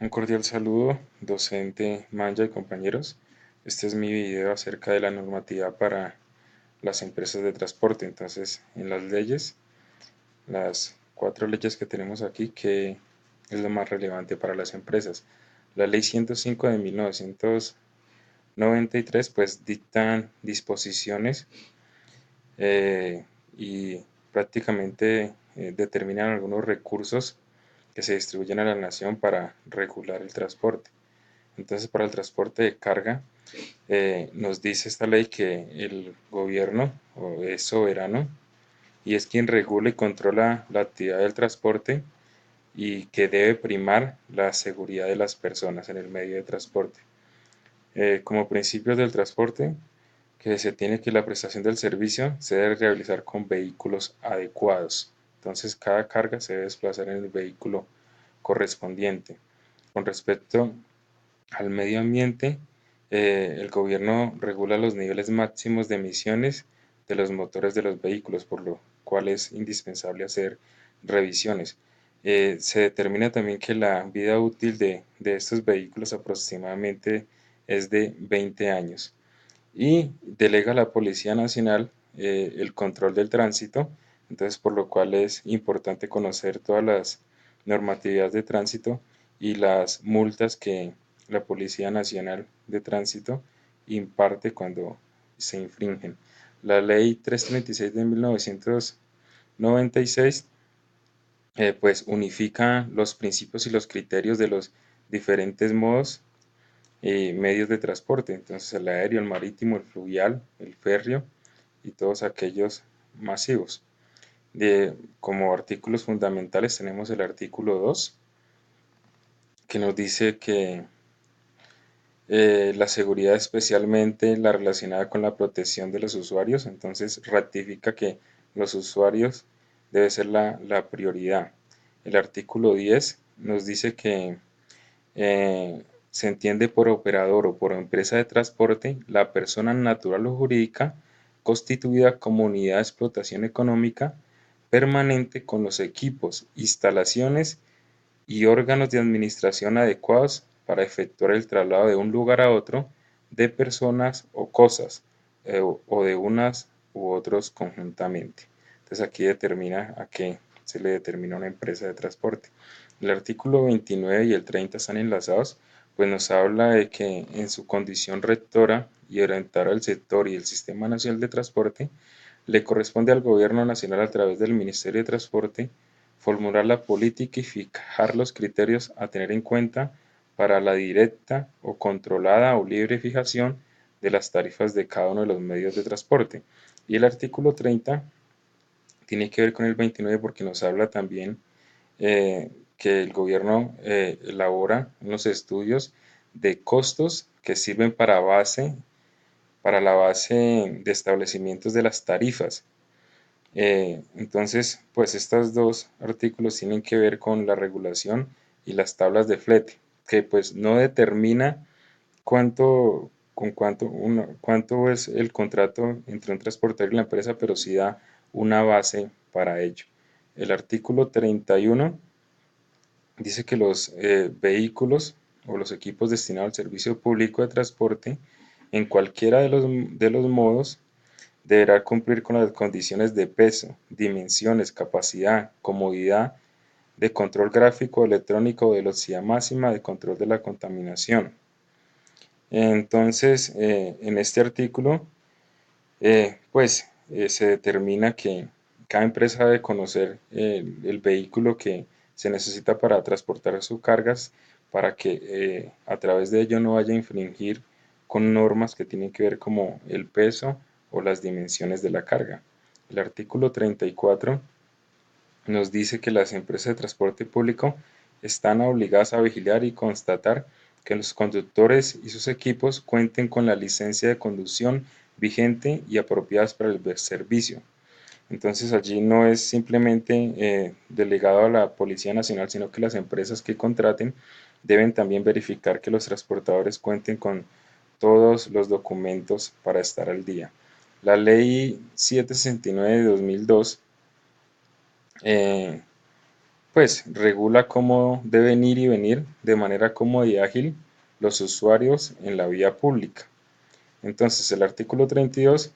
Un cordial saludo, docente Manja y compañeros. Este es mi video acerca de la normativa para las empresas de transporte. Entonces, en las leyes, las cuatro leyes que tenemos aquí, que es lo más relevante para las empresas. La ley 105 de 1993, pues dictan disposiciones y prácticamente determinan algunos recursos que se distribuyen a la nación para regular el transporte. Entonces, para el transporte de carga, nos dice esta ley que el gobierno es soberano y es quien regula y controla la actividad del transporte y que debe primar la seguridad de las personas en el medio de transporte. Como principios del transporte, que se tiene que la prestación del servicio se debe realizar con vehículos adecuados. Entonces, cada carga se debe desplazar en el vehículo correspondiente. Con respecto al medio ambiente, el gobierno regula los niveles máximos de emisiones de los motores de los vehículos, por lo cual es indispensable hacer revisiones. Se determina también que la vida útil de estos vehículos aproximadamente es de 20 años y delega a la Policía Nacional el control del tránsito, entonces por lo cual es importante conocer todas las normatividades de tránsito y las multas que la Policía Nacional de Tránsito imparte cuando se infringen. La ley 336 de 1996 pues unifica los principios y los criterios de los diferentes modos y medios de transporte, entonces el aéreo, el marítimo, el fluvial, el férreo y todos aquellos masivos. Como artículos fundamentales tenemos el artículo 2 que nos dice que la seguridad, especialmente la relacionada con la protección de los usuarios, entonces ratifica que los usuarios debe ser la prioridad. El artículo 10 nos dice que se entiende por operador o por empresa de transporte la persona natural o jurídica constituida como unidad de explotación económica permanente con los equipos, instalaciones y órganos de administración adecuados para efectuar el traslado de un lugar a otro de personas o cosas, o de unas u otros conjuntamente. Entonces aquí determina a qué se le determina una empresa de transporte. El artículo 29 y el 30 están enlazados, pues nos habla de que en su condición rectora y orientar al sector y el Sistema Nacional de Transporte, le corresponde al Gobierno Nacional a través del Ministerio de Transporte formular la política y fijar los criterios a tener en cuenta para la directa o controlada o libre fijación de las tarifas de cada uno de los medios de transporte. Y el artículo 30 tiene que ver con el 29 porque nos habla también que el gobierno elabora unos estudios de costos que sirven para la base de establecimientos de las tarifas. Entonces, pues estos dos artículos tienen que ver con la regulación y las tablas de flete, que pues no determina cuánto es el contrato entre un transportador y la empresa, pero sí da una base para ello. El artículo 31 dice que los vehículos o los equipos destinados al servicio público de transporte en cualquiera de los modos deberá cumplir con las condiciones de peso, dimensiones, capacidad, comodidad, de control gráfico, electrónico, velocidad máxima, de control de la contaminación. Entonces, en este artículo, se determina que cada empresa debe conocer el vehículo que se necesita para transportar sus cargas para que a través de ello no vaya a infringir con normas que tienen que ver como el peso o las dimensiones de la carga. El artículo 34 nos dice que las empresas de transporte público están obligadas a vigilar y constatar que los conductores y sus equipos cuenten con la licencia de conducción vigente y apropiadas para el servicio. Entonces allí no es simplemente delegado a la Policía Nacional, sino que las empresas que contraten deben también verificar que los transportadores cuenten con todos los documentos para estar al día. La ley 769 de 2002 pues regula cómo deben ir y venir de manera cómoda y ágil los usuarios en la vía pública. Entonces el artículo 32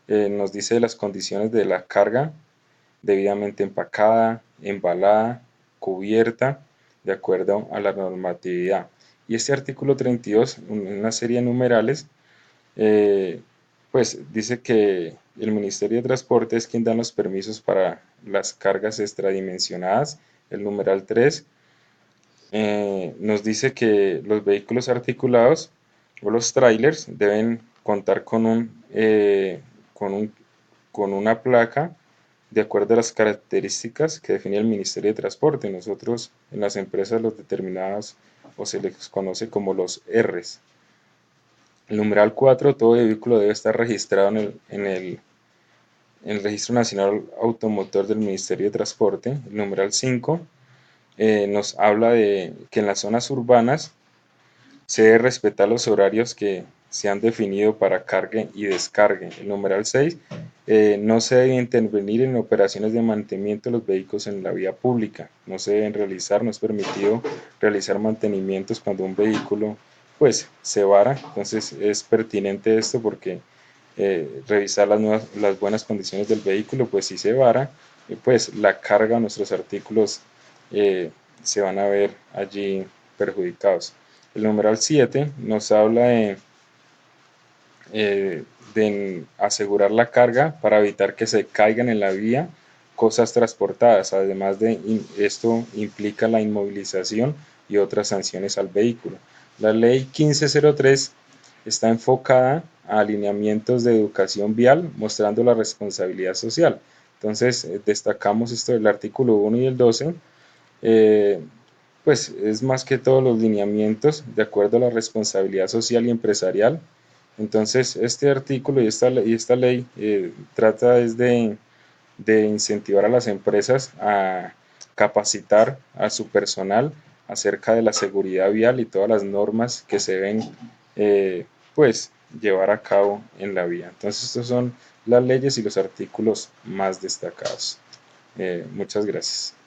nos dice las condiciones de la carga debidamente empacada, embalada, cubierta, de acuerdo a la normatividad. Y este artículo 32, una serie de numerales, eh, pues dice que el Ministerio de Transporte es quien da los permisos para las cargas extradimensionadas. El numeral 3 nos dice que los vehículos articulados o los trailers deben contar con un, con una placa de acuerdo a las características que define el Ministerio de Transporte. Nosotros en las empresas los determinados o se les conoce como los Rs. El numeral 4, todo vehículo debe estar registrado en el Registro Nacional Automotor del Ministerio de Transporte. El numeral 5 nos habla de que en las zonas urbanas se debe respetar los horarios que se han definido para cargue y descargue. El numeral 6, no se debe intervenir en operaciones de mantenimiento de los vehículos en la vía pública. No se deben realizar, no es permitido realizar mantenimientos cuando un vehículo pues se vara. Entonces es pertinente esto porque revisar las buenas condiciones del vehículo, pues si se vara, pues la carga, nuestros artículos eh, se van a ver allí perjudicados. El numeral 7 nos habla de asegurar la carga para evitar que se caigan en la vía cosas transportadas. Además de esto implica la inmovilización y otras sanciones al vehículo. La ley 1503 está enfocada a alineamientos de educación vial mostrando la responsabilidad social. Entonces destacamos esto del artículo 1 y el 12. Pues es más que todos los lineamientos de acuerdo a la responsabilidad social y empresarial. Entonces este artículo y esta ley trata es de incentivar a las empresas a capacitar a su personal acerca de la seguridad vial y todas las normas que se deben pues llevar a cabo en la vía. Entonces estos son las leyes y los artículos más destacados. Muchas gracias.